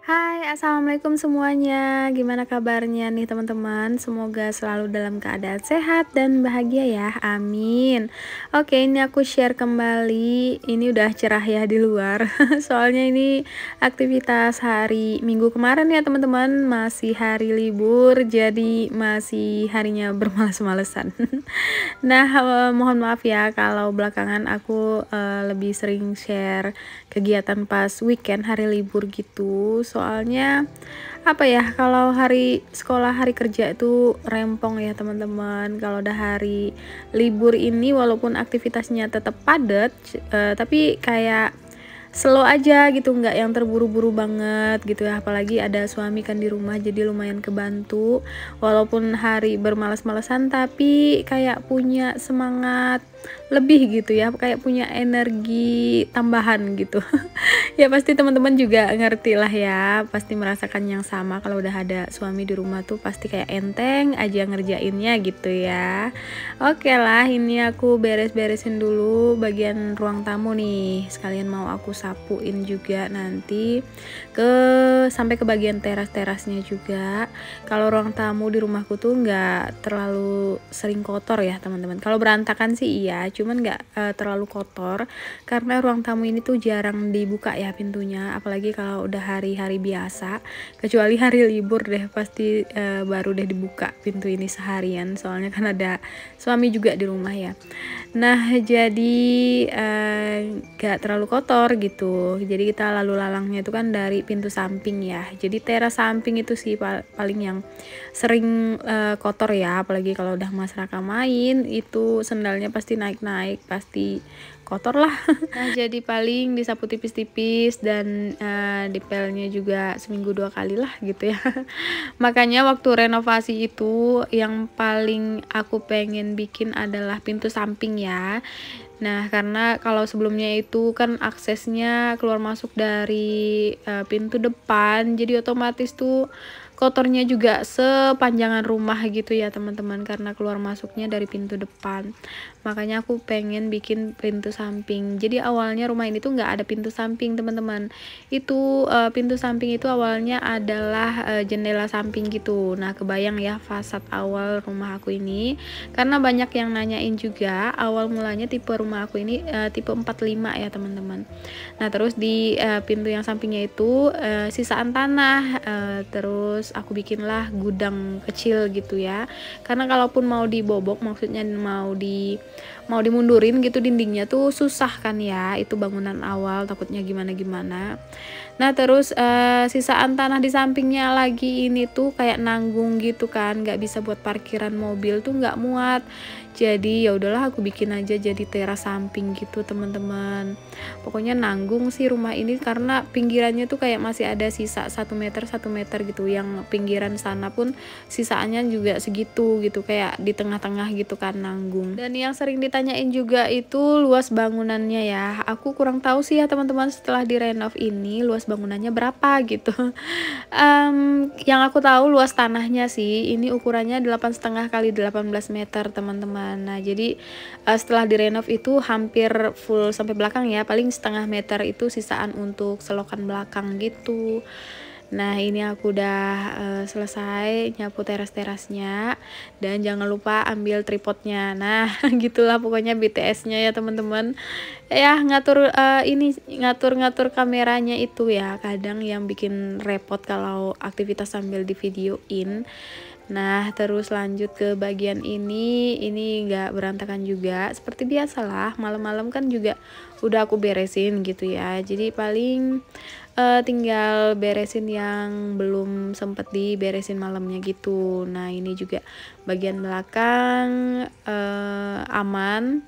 Hai, assalamualaikum semuanya. Gimana kabarnya nih teman-teman? Semoga selalu dalam keadaan sehat dan bahagia ya. Amin. Oke, ini aku share kembali. Ini udah cerah ya di luar. Soalnya ini aktivitas hari Minggu kemarin ya teman-teman. Masih hari libur, jadi masih harinya bermalas-malesan. Nah, mohon maaf ya kalau belakangan aku lebih sering share kegiatan pas weekend hari libur gitu. Soalnya apa ya, kalau hari sekolah hari kerja itu rempong ya teman-teman. Kalau udah hari libur ini walaupun aktivitasnya tetap padat, tapi kayak slow aja gitu, nggak yang terburu-buru banget gitu ya. Apalagi ada suami kan di rumah, jadi lumayan kebantu walaupun hari bermalas-malasan, tapi kayak punya semangat lebih gitu ya, kayak punya energi tambahan gitu. Ya pasti teman-teman juga ngerti lah ya, pasti merasakan yang sama. Kalau udah ada suami di rumah tuh pasti kayak enteng aja ngerjainnya gitu ya. Oke lah, ini aku beres-beresin dulu bagian ruang tamu nih, sekalian mau aku sapuin juga nanti sampai ke bagian teras-terasnya juga. Kalau ruang tamu di rumahku tuh nggak terlalu sering kotor ya teman-teman. Kalau berantakan sih iya, cuman nggak terlalu kotor karena ruang tamu ini tuh jarang dibuka ya pintunya, apalagi kalau udah hari-hari biasa. Kecuali hari libur deh, pasti baru deh dibuka pintu ini seharian, soalnya kan ada suami juga di rumah ya. Nah, jadi gak terlalu kotor gitu. Jadi kita lalu lalangnya itu kan dari pintu samping ya. Jadi teras samping itu sih paling yang sering kotor ya. Apalagi kalau udah Mas Raka main, itu sendalnya pasti naik-naik, pasti kotor lah. Nah, jadi paling disapu tipis-tipis dan dipelnya juga seminggu 2 kali lah gitu ya. Makanya waktu renovasi itu yang paling aku pengen bikin adalah pintu samping ya. Nah, karena kalau sebelumnya itu kan aksesnya keluar masuk dari pintu depan, jadi otomatis tuh kotornya juga sepanjangan rumah gitu ya teman-teman, karena keluar masuknya dari pintu depan. Makanya aku pengen bikin pintu samping. Jadi awalnya rumah ini tuh nggak ada pintu samping teman-teman. Itu pintu samping itu awalnya adalah jendela samping gitu. Nah, kebayang ya fasad awal rumah aku ini, karena banyak yang nanyain juga. Awal mulanya tipe rumah aku ini tipe 45 ya teman-teman. Nah, terus di pintu yang sampingnya itu sisaan tanah, terus aku bikinlah gudang kecil gitu ya. Karena kalaupun mau dibobok, maksudnya mau dimundurin gitu dindingnya tuh susah kan ya. Itu bangunan awal, takutnya gimana-gimana. Nah, terus sisaan tanah di sampingnya lagi ini tuh kayak nanggung gitu kan, nggak bisa buat parkiran mobil tuh nggak muat. Jadi ya udahlah aku bikin aja jadi teras samping gitu teman-teman. Pokoknya nanggung sih rumah ini karena pinggirannya tuh kayak masih ada sisa 1 meter gitu, yang pinggiran sana pun sisaannya juga segitu gitu, kayak di tengah-tengah gitu kan nanggung. Dan yang sering ditanyain juga itu luas bangunannya ya. Aku kurang tahu sih ya teman-teman, setelah direnov ini luas bangunannya berapa gitu. Yang aku tahu luas tanahnya sih ini ukurannya 8,5 kali 18 meter teman-teman. Nah, jadi setelah direnov itu hampir full sampai belakang ya, paling setengah meter itu sisaan untuk selokan belakang gitu. Nah, ini aku udah selesai nyapu teras-terasnya, dan jangan lupa ambil tripodnya. Nah, gitulah pokoknya BTS-nya ya teman-teman. Ya, ngatur-ngatur kameranya itu ya kadang yang bikin repot kalau aktivitas sambil di videoin. Nah, terus lanjut ke bagian ini nggak berantakan juga, seperti biasalah malam-malam kan juga udah aku beresin gitu ya. Jadi paling tinggal beresin yang belum sempet diberesin malamnya gitu. Nah, ini juga bagian belakang aman.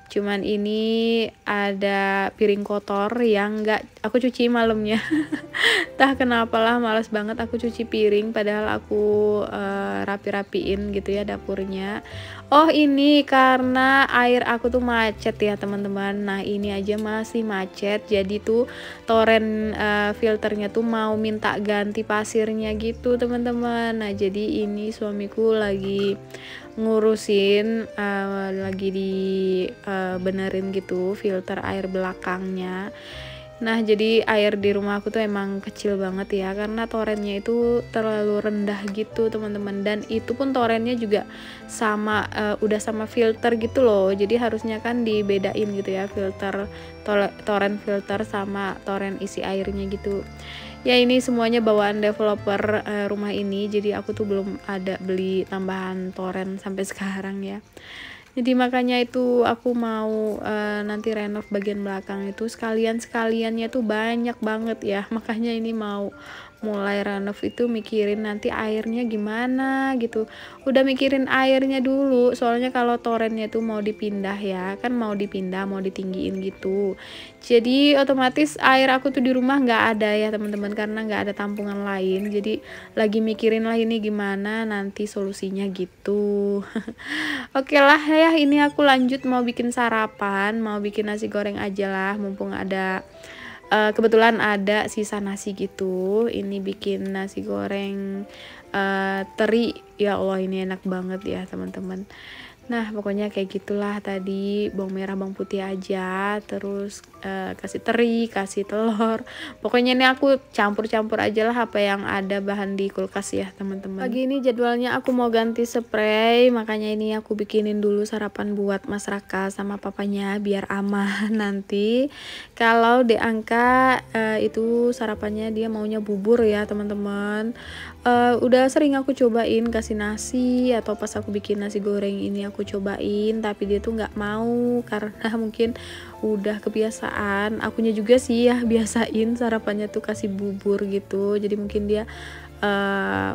Cuman ini ada piring kotor yang nggak aku cuci malamnya. Entah kenapalah malas banget aku cuci piring, padahal aku rapi-rapiin gitu ya dapurnya. Oh, ini karena air aku tuh macet ya teman-teman. Nah, ini aja masih macet, jadi tuh toren filternya tuh mau minta ganti pasirnya gitu teman-teman. Nah, jadi ini suamiku lagi ngurusin, lagi di benerin gitu filter air belakangnya. Nah, jadi air di rumah aku tuh emang kecil banget ya, karena torennya itu terlalu rendah gitu teman-teman. Dan itu pun torennya juga sama, udah sama filter gitu loh. Jadi harusnya kan dibedain gitu ya, filter toren filter sama toren isi airnya gitu. Ya ini semuanya bawaan developer rumah ini, jadi aku tuh belum ada beli tambahan toren sampai sekarang ya. Jadi makanya itu aku mau nanti renov bagian belakang itu sekaliannya tuh banyak banget ya. Makanya ini mau mulai renov itu mikirin nanti airnya gimana gitu. Udah mikirin airnya dulu, soalnya kalau torennya tuh mau dipindah ya, kan mau dipindah, mau ditinggiin gitu. Jadi otomatis air aku tuh di rumah nggak ada ya teman-teman, karena nggak ada tampungan lain. Jadi lagi mikirin lah ini gimana nanti solusinya gitu. Oke lah ya, ini aku lanjut mau bikin sarapan, mau bikin nasi goreng aja lah, mumpung ada kebetulan ada sisa nasi gitu. Ini bikin nasi goreng teri, ya Allah ini enak banget ya teman-teman. Nah pokoknya kayak gitulah, tadi bawang merah bawang putih aja, terus kasih teri, kasih telur, pokoknya ini aku campur-campur aja lah apa yang ada bahan di kulkas ya teman-teman. Pagi ini jadwalnya aku mau ganti spray, makanya ini aku bikinin dulu sarapan buat Mas Raka sama papanya biar aman. Nanti kalau diangka itu sarapannya dia maunya bubur ya teman-teman. Udah sering aku cobain kasih nasi, atau pas aku bikin nasi goreng ini aku cobain, tapi dia tuh nggak mau karena mungkin udah kebiasaan. Akunya juga sih ya biasain sarapannya tuh kasih bubur gitu, jadi mungkin dia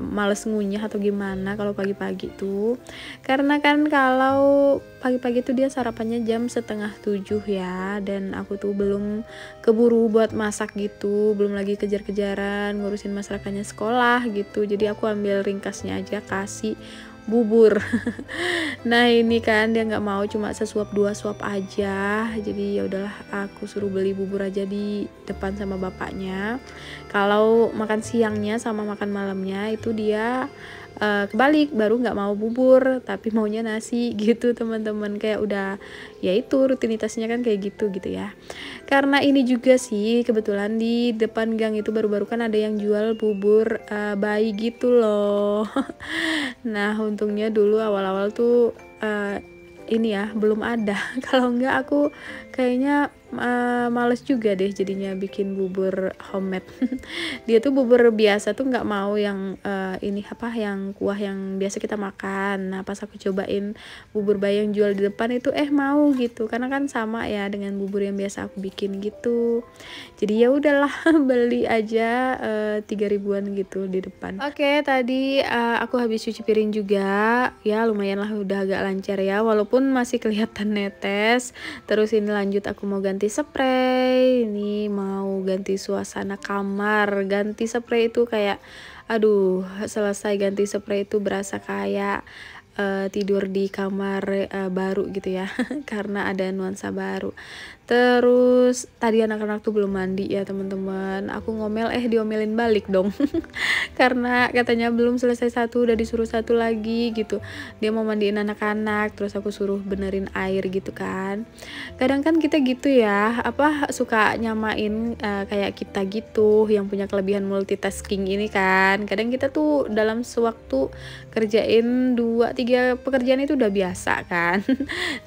males ngunyah atau gimana kalau pagi-pagi tuh, karena kan kalau pagi-pagi tuh dia sarapannya jam 6:30 ya, dan aku tuh belum keburu buat masak gitu, belum lagi kejar-kejaran ngurusin masrakannya sekolah gitu, jadi aku ambil ringkasnya aja kasih bubur. Nah ini kan dia nggak mau, cuma sesuap 2 suap aja, jadi ya udahlah aku suruh beli bubur aja di depan sama bapaknya. Kalau makan siangnya sama makan malamnya itu dia kebalik, baru nggak mau bubur tapi maunya nasi gitu teman-teman. Kayak udah ya itu rutinitasnya kan kayak gitu ya. Karena ini juga sih kebetulan di depan gang itu baru-baru kan ada yang jual bubur bayi gitu loh. Nah untungnya dulu awal-awal tuh ini ya belum ada. Kalau enggak aku kayaknya males juga deh jadinya bikin bubur homemade. Dia tuh bubur biasa tuh nggak mau yang ini apa, yang kuah yang biasa kita makan. Nah pas aku cobain bubur bayi yang jual di depan itu mau gitu, karena kan sama ya dengan bubur yang biasa aku bikin gitu. Jadi ya udahlah beli aja 3 ribuan gitu di depan. Oke, tadi aku habis cuci piring juga ya, lumayan lah udah agak lancar ya, walaupun masih kelihatan netes. Terus ini lanjut aku mau ganti spray, ini mau ganti suasana kamar. Ganti spray itu kayak aduh, selesai ganti spray itu berasa kayak tidur di kamar baru gitu ya. Karena ada nuansa baru. Terus tadi anak-anak tuh belum mandi ya teman-teman, aku ngomel diomelin balik dong. Karena katanya belum selesai satu udah disuruh satu lagi gitu, dia mau mandiin anak-anak, terus aku suruh benerin air gitu kan. Kadang kan kita gitu ya, apa suka nyamain kayak kita gitu yang punya kelebihan multitasking ini kan. Kadang kita tuh dalam sewaktu kerjain 2-3 pekerjaan itu udah biasa kan.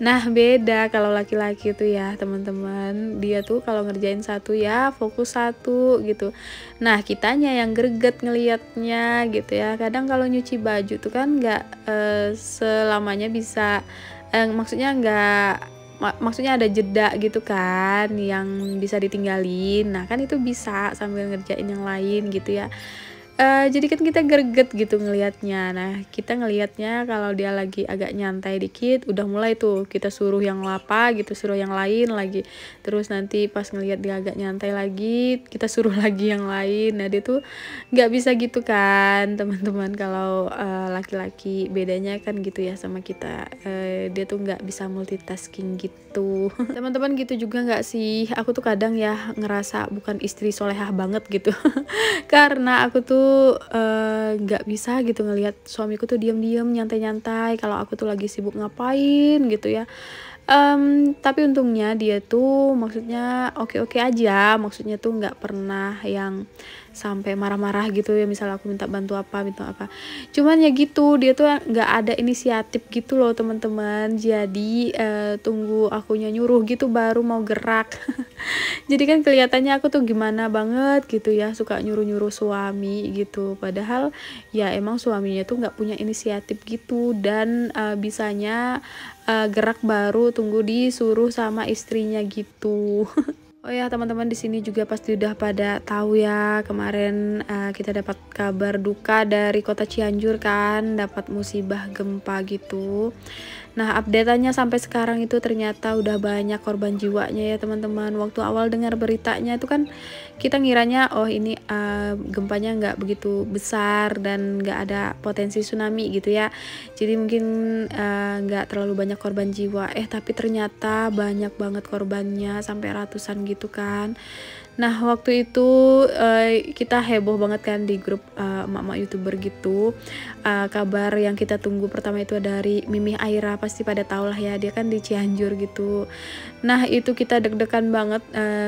Nah beda kalau laki-laki tuh ya teman-teman, dia tuh kalau ngerjain satu ya fokus satu gitu. Nah kitanya yang greget ngelihatnya gitu ya. Kadang kalau nyuci baju tuh kan nggak selamanya bisa maksudnya ada jeda gitu kan yang bisa ditinggalin. Nah kan itu bisa sambil ngerjain yang lain gitu ya. Jadi kan kita greget gitu ngelihatnya. Nah kita ngelihatnya kalau dia lagi agak nyantai dikit, udah mulai tuh kita suruh yang lapa gitu, suruh yang lain lagi. Terus nanti pas ngelihat dia agak nyantai lagi, kita suruh lagi yang lain. Nah dia tuh nggak bisa gitu kan teman-teman. Kalau laki-laki bedanya kan gitu ya sama kita, dia tuh nggak bisa multitasking gitu. Teman-teman gitu juga nggak sih? Aku tuh kadang ya ngerasa bukan istri solehah banget gitu. Karena aku tuh nggak bisa gitu ngelihat suamiku tuh diam-diam nyantai-nyantai kalau aku tuh lagi sibuk ngapain gitu ya. Tapi untungnya dia tuh maksudnya oke-oke aja, maksudnya tuh nggak pernah yang sampai marah-marah gitu ya, misal aku minta bantu apa, minta apa. Cuman ya gitu, dia tuh nggak ada inisiatif gitu loh teman-teman. Jadi tunggu akunya nyuruh gitu baru mau gerak. Jadi kan kelihatannya aku tuh gimana banget gitu ya, suka nyuruh-nyuruh suami gitu. Padahal ya emang suaminya tuh nggak punya inisiatif gitu, dan bisanya gerak baru tunggu disuruh sama istrinya gitu. Oh ya teman-teman, di sini juga pasti udah pada tahu ya, kemarin kita dapat kabar duka dari kota Cianjur kan, dapat musibah gempa gitu. Nah, update-nya sampai sekarang itu ternyata udah banyak korban jiwanya ya teman-teman. Waktu awal dengar beritanya itu kan kita ngiranya oh ini gempanya nggak begitu besar dan nggak ada potensi tsunami gitu ya. Jadi mungkin nggak terlalu banyak korban jiwa. Tapi ternyata banyak banget korbannya, sampai ratusan gitu kan. Nah, waktu itu kita heboh banget kan di grup emak-emak YouTuber gitu. Kabar yang kita tunggu pertama itu dari Mimi Aira, pasti pada tau lah ya, dia kan di Cianjur gitu. Nah, itu kita deg-degan banget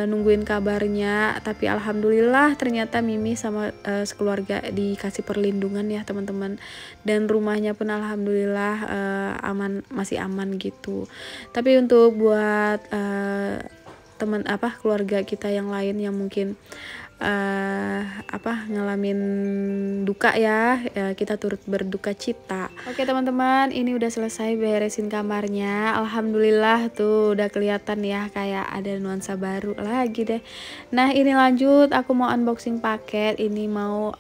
nungguin kabarnya, tapi alhamdulillah ternyata Mimi sama sekeluarga dikasih perlindungan ya teman-teman. Dan rumahnya pun alhamdulillah aman, masih aman gitu. Tapi untuk buat teman keluarga kita yang lain yang mungkin ngalamin duka ya, kita turut berduka cita. Oke teman-teman, ini udah selesai beresin kamarnya, alhamdulillah tuh udah kelihatan ya kayak ada nuansa baru lagi deh. Nah, ini lanjut aku mau unboxing paket, ini mau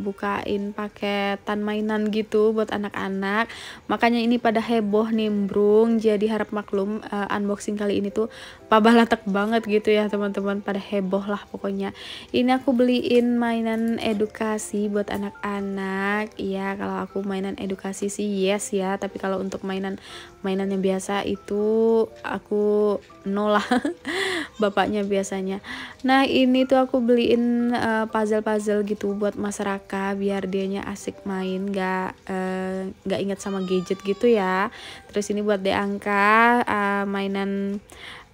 bukain paketan mainan gitu buat anak-anak, makanya ini pada heboh nimbrung, jadi harap maklum unboxing kali ini tuh pabalatek banget gitu ya teman-teman, pada heboh lah pokoknya. Ini aku beliin mainan edukasi buat anak-anak. Iya, kalau aku mainan edukasi sih yes ya, tapi kalau untuk mainan yang biasa itu aku no lah. Bapaknya biasanya. Nah, ini tuh aku beliin puzzle-puzzle gitu buat masyarakat biar dianya asik main, nggak ingat sama gadget gitu ya. Terus ini buat Deangka mainan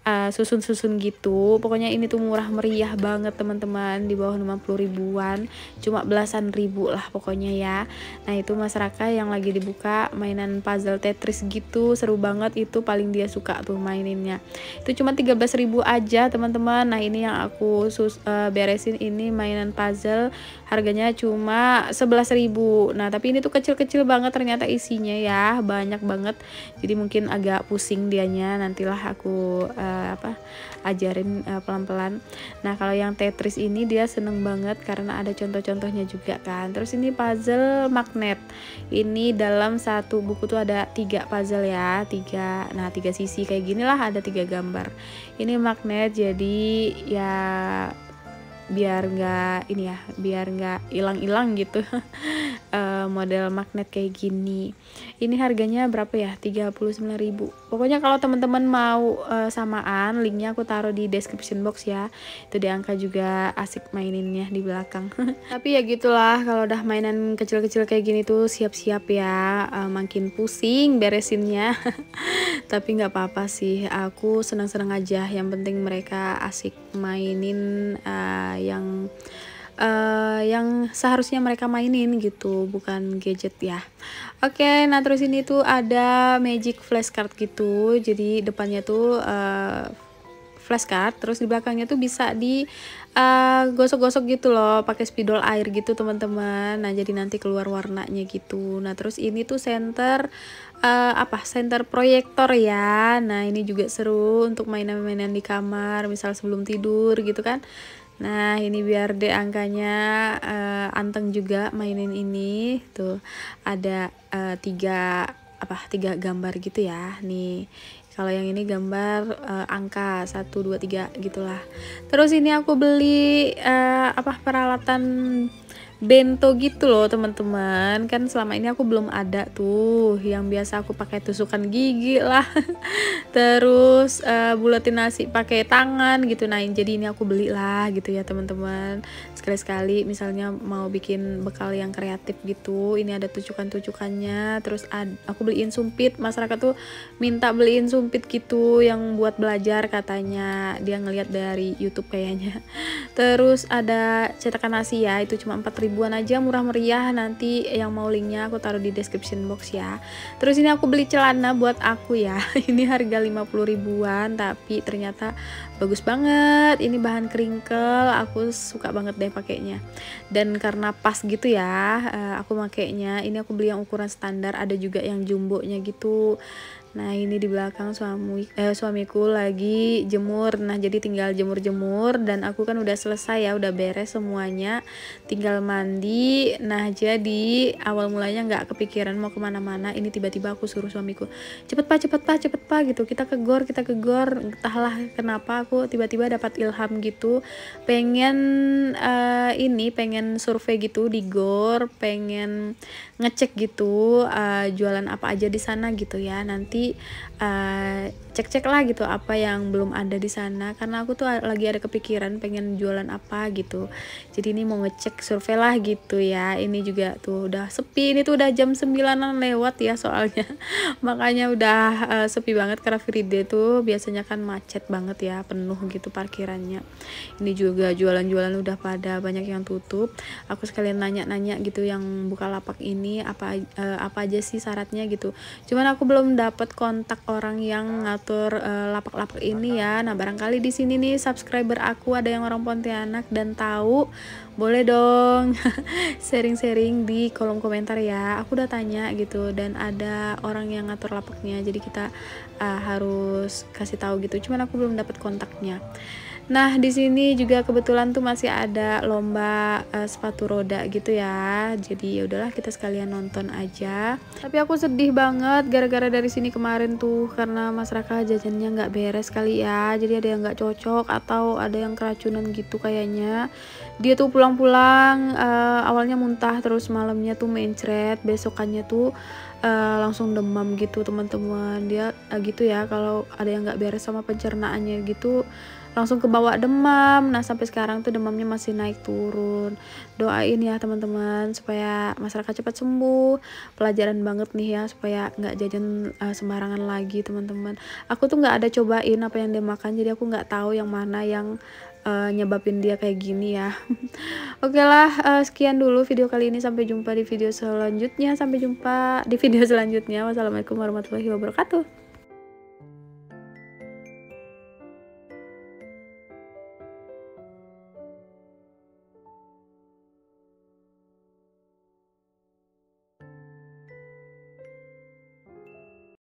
susun-susun gitu. Pokoknya ini tuh murah meriah banget teman-teman, di bawah 50 ribuan, cuma belasan ribu lah pokoknya ya. Nah, itu masyarakat yang lagi dibuka mainan puzzle Tetris gitu, seru banget, itu paling dia suka tuh maininnya. Itu cuma 13 ribu aja teman-teman. Nah, ini yang aku beresin ini mainan puzzle, harganya cuma 11 ribu. Nah, tapi ini tuh kecil-kecil banget ternyata isinya ya, banyak banget. Jadi mungkin agak pusing dianya, nantilah aku ajarin pelan-pelan. Nah, kalau yang Tetris ini dia seneng banget karena ada contoh-contohnya juga kan. Terus ini puzzle magnet, ini dalam satu buku tuh ada 3 puzzle ya, 3 sisi kayak gini lah, ada 3 gambar. Ini magnet, jadi ya biar nggak hilang-hilang gitu. Model magnet kayak gini. Ini harganya berapa ya? 39 ribu. Pokoknya kalau teman-teman mau samaan, linknya aku taruh di description box ya. Itu Deangka juga asik maininnya di belakang. Tapi ya gitulah, kalau udah mainan kecil-kecil kayak gini tuh siap-siap ya, makin pusing beresinnya. Tapi nggak apa-apa sih, aku senang-senang aja, yang penting mereka asik mainin yang seharusnya mereka mainin gitu, bukan gadget ya. Oke, nah terus ini tuh ada magic flashcard gitu, jadi depannya tuh flashcard, terus di belakangnya tuh bisa di gosok-gosok gitu loh, pakai spidol air gitu teman-teman. Nah, jadi nanti keluar warnanya gitu. Nah, terus ini tuh center center proyektor ya. Nah, ini juga seru untuk mainan-mainan di kamar, misal sebelum tidur gitu kan. Nah, ini biar angkanya anteng juga mainin ini. Tuh ada tiga gambar gitu ya. Nih, kalau yang ini gambar angka 1 2 3 gitulah. Terus ini aku beli peralatan bento gitu loh teman-teman. Kan selama ini aku belum ada tuh yang biasa aku pakai tusukan gigi lah. Terus buletin nasi pakai tangan gitu. Nah jadi ini aku beli lah gitu ya teman-teman, sekali-sekali misalnya mau bikin bekal yang kreatif gitu. Ini ada tujukan-tujukannya. Terus aku beliin sumpit, masyarakat tuh minta beliin sumpit gitu yang buat belajar, katanya dia ngelihat dari YouTube kayaknya. Terus ada cetakan nasi ya, itu cuma 4 ribuan aja, murah meriah. Nanti yang mau linknya aku taruh di description box ya. Terus ini aku beli celana buat aku ya. Ini harga 50 ribuan tapi ternyata bagus banget. Ini bahan crinkle, aku suka banget deh pakainya. Dan karena pas gitu ya, aku makainya. Ini aku beli yang ukuran standar, ada juga yang jumbonya gitu. Nah ini di belakang suamiku lagi jemur. Nah jadi tinggal jemur-jemur dan aku kan udah selesai ya, udah beres semuanya, tinggal mandi. Nah jadi awal mulanya nggak kepikiran mau kemana-mana. Ini tiba-tiba aku suruh suamiku, cepet pak, cepet pak, cepet pak gitu, kita ke gor, kita ke gor. Entahlah kenapa aku tiba-tiba dapat ilham gitu, pengen pengen survei gitu di gor, pengen ngecek gitu jualan apa aja di sana gitu ya. Nanti cek-cek lah gitu apa yang belum ada di sana, karena aku tuh lagi ada kepikiran pengen jualan apa gitu. Jadi ini mau ngecek, survei lah gitu ya. Ini juga tuh udah sepi, ini tuh udah jam 9-an lewat ya soalnya. Makanya udah sepi banget karena free day tuh biasanya kan macet banget ya, penuh gitu parkirannya. Ini juga jualan-jualan udah pada banyak yang tutup. Aku sekalian nanya-nanya gitu yang buka lapak ini apa aja sih syaratnya gitu. Cuman aku belum dapat kontak orang yang ngatur lapak-lapak ini ya. Nah barangkali di sini nih subscriber aku ada yang orang Pontianak dan tahu, boleh dong sharing-sharing di kolom komentar ya. Aku udah tanya gitu dan ada orang yang ngatur lapaknya, jadi kita harus kasih tahu gitu. Cuman aku belum dapat kontaknya. Nah di sini juga kebetulan tuh masih ada lomba sepatu roda gitu ya. Jadi ya udahlah kita sekalian nonton aja. Tapi aku sedih banget gara-gara dari sini kemarin tuh karena masyarakat jajannya nggak beres kali ya. Jadi ada yang nggak cocok atau ada yang keracunan gitu kayaknya. Dia tuh pulang-pulang awalnya muntah, terus malamnya tuh mencret, besokannya tuh langsung demam gitu teman-teman. Dia gitu ya, kalau ada yang nggak beres sama pencernaannya gitu langsung kebawa demam. Nah sampai sekarang tuh demamnya masih naik turun. Doain ya teman-teman supaya masyarakat cepat sembuh. Pelajaran banget nih ya supaya nggak jajan sembarangan lagi teman-teman. Aku tuh nggak ada cobain apa yang dia makan, jadi aku nggak tahu yang mana yang nyebabin dia kayak gini ya. Oke lah, sekian dulu video kali ini, sampai jumpa di video selanjutnya. Wassalamualaikum warahmatullahi wabarakatuh.